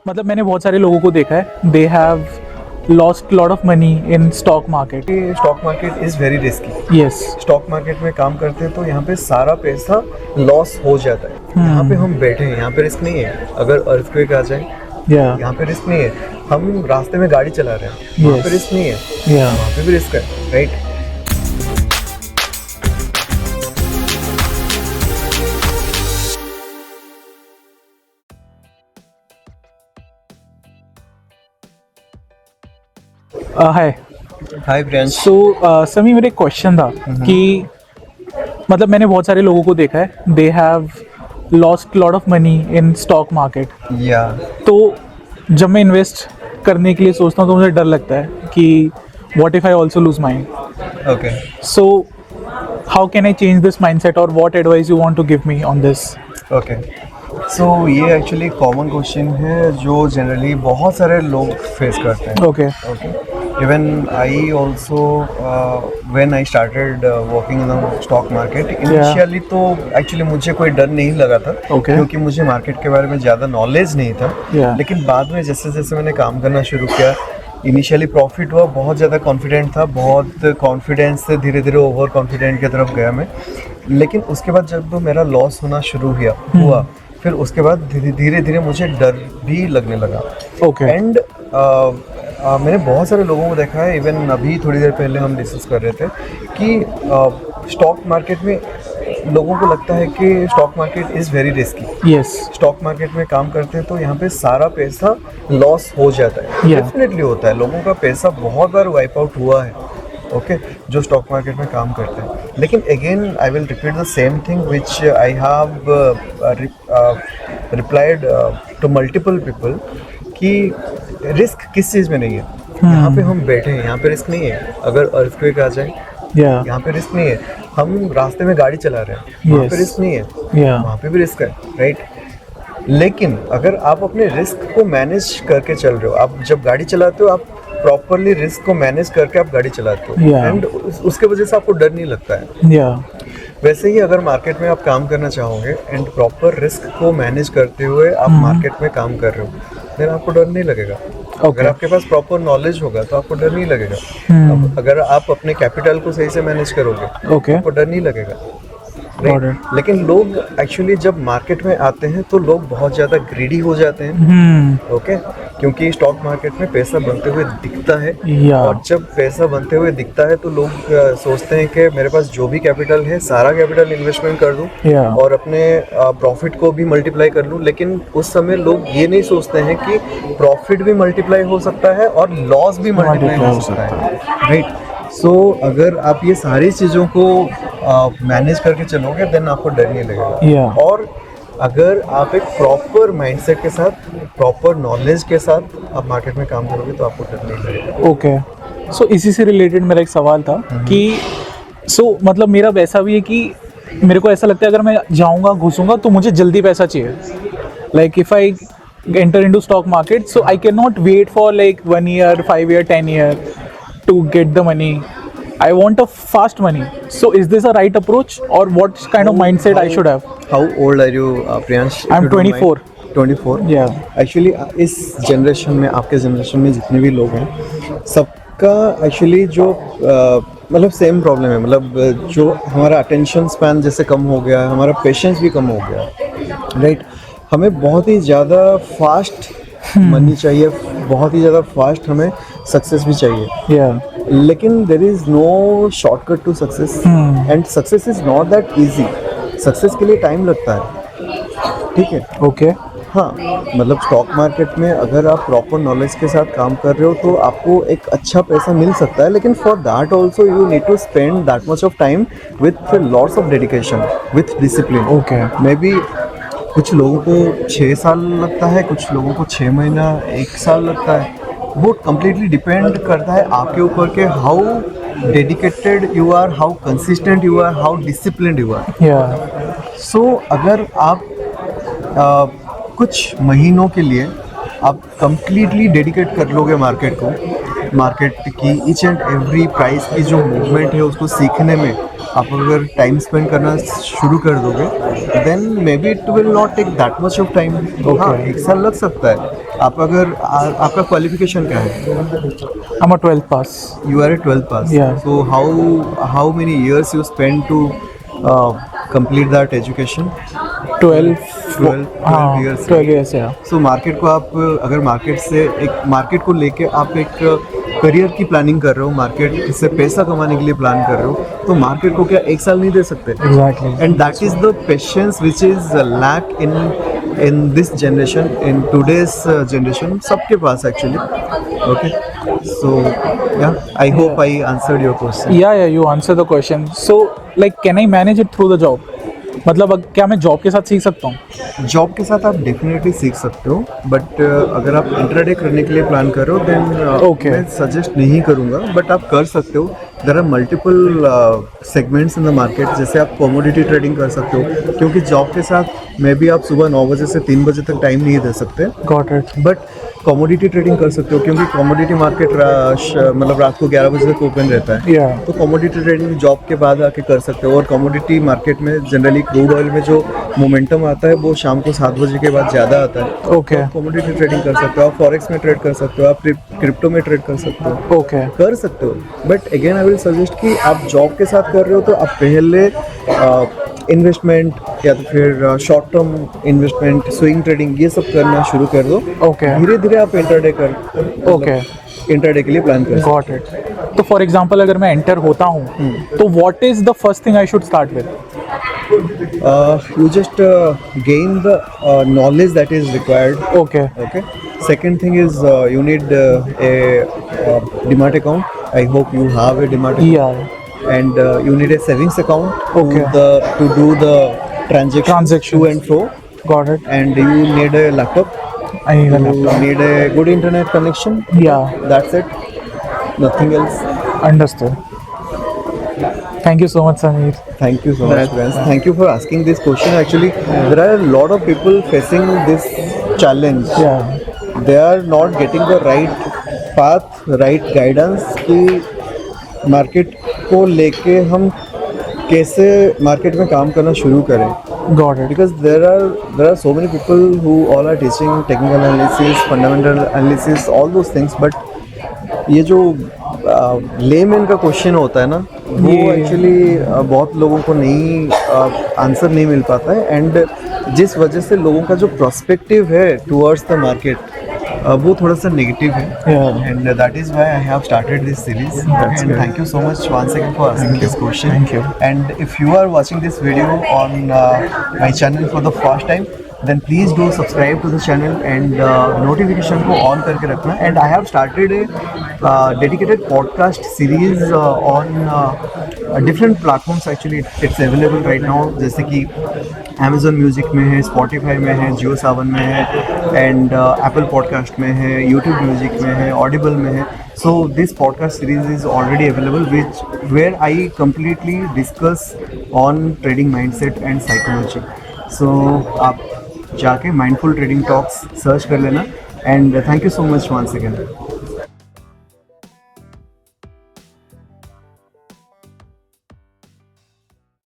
मतलब मैंने बहुत सारे लोगों को देखा है, they have lost lot of money in stock market. Stock market is very risky. Yes. Stock market में काम करते हैं तो यहाँ पे सारा पैसा लॉस हो जाता है। यहाँ पे हम बैठे हैं, यहाँ पे रिस्क नहीं है। अगर अर्थक्वेक आ जाए यहाँ पे रिस्क नहीं है। हम रास्ते में गाड़ी चला रहे हैं, वहाँ पे रिस्क नहीं है, वहाँ पे भी रिस्क है, राइट। हाय। हाय प्रियांश। सो समी, मेरा एक क्वेश्चन था कि मतलब मैंने बहुत सारे लोगों को देखा है, they have lost lot of money in stock market. या तो जब मैं इन्वेस्ट करने के लिए सोचता हूँ तो मुझे डर लगता है कि what if I also lose mind. Okay. So how can I change this mindset, और what advice you want to give me on this? Okay, so ये एक्चुअली कॉमन क्वेश्चन है जो जनरली बहुत सारे लोग फेस करते हैं। Okay. Even I also when I started working in the stock market initially तो actually मुझे कोई डर नहीं लगा था क्योंकि मुझे मार्केट के बारे में ज़्यादा नॉलेज नहीं था। लेकिन बाद में जैसे जैसे मैंने काम करना शुरू किया, इनिशियली प्रॉफिट हुआ, बहुत ज़्यादा कॉन्फिडेंट था, बहुत कॉन्फिडेंस से धीरे धीरे ओवर कॉन्फिडेंट की तरफ गया मैं। लेकिन उसके बाद जब मेरा लॉस होना शुरू हुआ फिर उसके बाद धीरे धीरे मुझे डर भी लगने लगा। एंड मैंने बहुत सारे लोगों को देखा है, इवन अभी थोड़ी देर पहले हम डिस्कस कर रहे थे कि स्टॉक मार्केट में लोगों को लगता है कि stock market is very risky. Yes. Stock market में काम करते हैं तो यहाँ पे सारा पैसा लॉस हो जाता है। डेफिनेटली होता है, लोगों का पैसा बहुत बार वाइप आउट हुआ है, ओके, जो स्टॉक मार्केट में काम करते हैं। लेकिन again I will repeat the same thing which I have replied to multiple people कि रिस्क किस चीज़ में नहीं है। यहाँ पे हम बैठे हैं, यहाँ पे रिस्क नहीं है। अगर अर्थक्वेक आ जाए यहाँ पे रिस्क नहीं है। हम रास्ते में गाड़ी चला रहे हैं, वहाँ पे रिस्क नहीं है, वहाँ पे भी रिस्क है, राइट। लेकिन अगर आप अपने रिस्क को मैनेज करके चल रहे हो, आप जब गाड़ी चलाते हो आप प्रॉपरली रिस्क को मैनेज करके आप गाड़ी चलाते हो एंड उसके वजह से आपको डर नहीं लगता है। वैसे ही अगर मार्केट में आप काम करना चाहोगे एंड प्रॉपर रिस्क को मैनेज करते हुए आप मार्केट में काम कर रहे हो, देन आपको डर नहीं लगेगा। अगर आपके पास प्रॉपर नॉलेज होगा तो आपको डर नहीं लगेगा। अगर आप अपने कैपिटल को सही से मैनेज करोगे आपको डर नहीं लगेगा, राइट। लेकिन लोग एक्चुअली जब मार्केट में आते हैं तो लोग बहुत ज़्यादा ग्रीडी हो जाते हैं, ओके, क्योंकि स्टॉक मार्केट में पैसा बनते हुए दिखता है। और जब पैसा बनते हुए दिखता है तो लोग सोचते हैं कि मेरे पास जो भी कैपिटल है सारा कैपिटल इन्वेस्टमेंट कर दूं और अपने प्रॉफिट को भी मल्टीप्लाई कर लूं। लेकिन उस समय लोग ये नहीं सोचते हैं कि प्रॉफिट भी मल्टीप्लाई हो सकता है और लॉस भी मल्टीप्लाई हो सकता है, राइट। सो अगर आप ये सारी चीज़ों को मैनेज करके चलोगे देन आपको डर नहीं लगेगा। और अगर आप एक प्रॉपर माइंडसेट के साथ, प्रॉपर नॉलेज के साथ आप मार्केट में काम करोगे तो आपको डर नहीं लगेगा। ओके। सो इसी से रिलेटेड मेरा एक सवाल था कि मतलब मेरा वैसा भी है कि मेरे को ऐसा लगता है अगर मैं जाऊँगा घुसूँगा तो मुझे जल्दी पैसा चाहिए। Like if I enter into stock market, so I cannot wait for like 1 year, 5 year, 10 year to get the money. I want a fast money. So is this a right approach, or what kind of mindset I should have? How old are you, Priyansh? I'm 24. 24? Yeah. Actually इस generation में, आपके generation में जितने भी लोग हैं सबका actually जो मतलब सेम प्रॉब्लम है। मतलब जो हमारा अटेंशन स्पैन जैसे कम हो गया, हमारा पेशेंस भी कम हो गया, राइट। हमें बहुत ही ज़्यादा फास्ट मनी चाहिए, बहुत ही ज़्यादा फास्ट हमें सक्सेस भी चाहिए। लेकिन there is no shortcut to success and success is not that easy. Success के लिए टाइम लगता है, ठीक है, ओके। हाँ, मतलब स्टॉक मार्केट में अगर आप प्रॉपर नॉलेज के साथ काम कर रहे हो तो आपको एक अच्छा पैसा मिल सकता है। लेकिन for that also you need to spend that much of time with lots of dedication, with discipline. Okay. Maybe कुछ लोगों को 6 साल लगता है, कुछ लोगों को 6 महीना, 1 साल लगता है। वो कम्प्लीटली डिपेंड करता है आपके ऊपर के how dedicated you are, how consistent you are, how disciplined you are. So अगर आप कुछ महीनों के लिए आप कंप्लीटली डेडिकेट कर लोगे मार्केट को, मार्केट की ईच एंड एवरी प्राइस की जो मूवमेंट है उसको सीखने में आप अगर टाइम स्पेंड करना शुरू कर दोगे, then maybe it will not take that much of time. हाँ, 1 साल लग सकता है। आप अगर आपका क्वालिफिकेशन क्या है? I'm a 12th pass. You are a 12th pass. Yeah. So how many years you spend to complete that education? 12 years. 12 years, yeah. So market को आप अगर मार्केट से एक मार्केट को लेके आप एक करियर की प्लानिंग कर रहे हो, मार्केट से पैसा कमाने के लिए प्लान कर रहे हो, तो मार्केट को क्या 1 साल नहीं दे सकते? Exactly. And that is the patience which is lack in this generation, in today's generation, सबके पास actually. Okay, so yeah I hope I answered your question. Yeah, you answer the question. So, like, can I manage it through the job? मतलब क्या मैं job के साथ सीख सकता हूँ? जॉब के साथ आप डेफिनेटली सीख सकते हो, बट अगर आप इंट्राडे करने के लिए प्लान कर रहे हो देन Okay. मैं सजेस्ट नहीं करूँगा, बट आप कर सकते हो। There are multiple segments in the market. जैसे आप कमोडिटी ट्रेडिंग कर सकते हो, क्योंकि जॉब के साथ मे बी आप सुबह 9 बजे से 3 बजे तक टाइम नहीं दे सकते, Got it. But commodity trading कर सकते हो, क्योंकि कमोडिटी मार्केट मतलब रात को 11 बजे तक ओपन रहता है। Yeah. तो कमोडिटी ट्रेडिंग जॉब के बाद आके कर सकते हो। और कमोडिटी मार्केट में जनरली क्रूड ऑयल में जो मोमेंटम आता है वो शाम को 7 बजे के बाद ज़्यादा आता है। Okay. कमोडिटी ट्रेडिंग कर सकते हो, आप फॉरेक्स में ट्रेड कर सकते हो, आप क्रिप्टो में ट्रेड कर सकते हो, Okay. कर सकते हो। But again I will suggest कि आप जॉब के साथ कर रहे हो तो आप पहले इन्वेस्टमेंट या तो फिर short term investment, swing trading, ये सब करना शुरू कर दो। Okay. धीरे धीरे आप इंटरडे कर Okay. इंटरडे के लिए प्लान कर सकते Got it. तो फॉर एग्जाम्पल अगर मैं एंटर होता हूँ तो what is the first thing I should start with? हो। You just gain the knowledge that is required. Okay. Okay. Second thing is you need a Demat account. I hope you have a Demat account. Yeah. And you need a savings account Okay. to do the transactions to and fro. Got it. And you need a laptop. I need a You laptop. need a good internet connection. Yeah. That's it. Nothing else. Understood. Thank you so much, Sameer. Thank you so much, friends. Thank you for asking this question. Actually, there are a lot of people facing this challenge. Yeah. They are not getting the right path, right guidance कि market को लेके हम कैसे market में काम करना शुरू करें। Got it. Because there are so many people who all are teaching technical analysis, fundamental analysis, all those things, but ये जो लेमैन का क्वेश्चन होता है ना, वो ये- एक्चुअली बहुत लोगों को नहीं आंसर नहीं मिल पाता है। एंड जिस वजह से लोगों का जो प्रोस्पेक्टिव है टुवर्ड्स द मार्केट वो थोड़ा सा नेगेटिव है। Yeah. And that is why I have started this series. That's And good. thank you so much once again for asking this question. Thank you. And if you are watching this video on my channel for the first time, then please do subscribe to the channel and notification को on करके रखना. And I have started a dedicated podcast series on different platforms. Actually, it's available right now. जैसे कि Amazon Music में है, Spotify में है, Jio Saavn में है, and Apple Podcast में है, YouTube Music में है, Audible में है. So this podcast series is already available, where I completely discuss on trading mindset and psychology. So आप जाके Mindful Trading Talks सर्च कर लेना. And thank you so much once again.